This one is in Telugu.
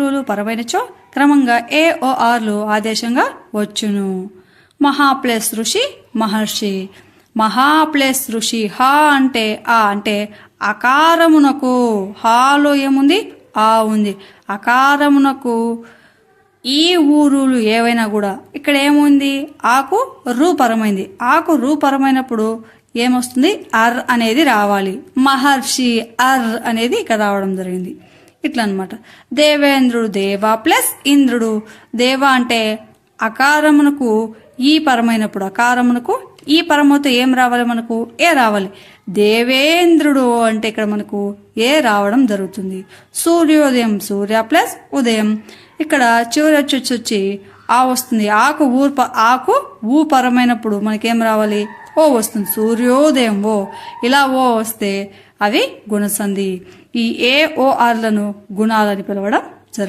ఊరులు పరమైనచో క్రమంగా ఏ ఓ ఆర్లు ఆదేశంగా వచ్చును. మహా ప్లస్ ఋషి మహర్షి. మహా ప్లస్ ఋషి. హా అంటే ఆ అంటే అకారమునకు. హాలో ఏముంది? ఆ ఉంది. అకారమునకు ఈ ఊరులు ఏవైనా కూడా ఇక్కడ ఏముంది? ఆకు రూపరమైంది. ఆకు రూపరమైనప్పుడు ఏమొస్తుంది? అర్ అనేది రావాలి. మహర్షి అర్ అనేది ఇక్కడ రావడం జరిగింది. ఇట్లా అనమాట. దేవేంద్రుడు. దేవ ప్లస్ ఇంద్రుడు. దేవ అంటే అకారమునకు ఈ పరమైనప్పుడు అకారమునకు ఈ పరమతో ఏం రావాలి? మనకు ఏ రావాలి. దేవేంద్రుడు అంటే ఇక్కడ మనకు ఏ రావడం జరుగుతుంది. సూర్యోదయం. సూర్య ప్లస్ ఉదయం. ఇక్కడ చివరి వచ్చి ఆ వస్తుంది. ఆకు ఊ పరమైనప్పుడు మనకేం రావాలి? ఓ వస్తుంది. సూర్యోదయం ఓ. ఇలా ఓ వస్తే అవి గుణసంధి. ఈ ఏ ఓ ఆర్లను గుణాలని పిలవడం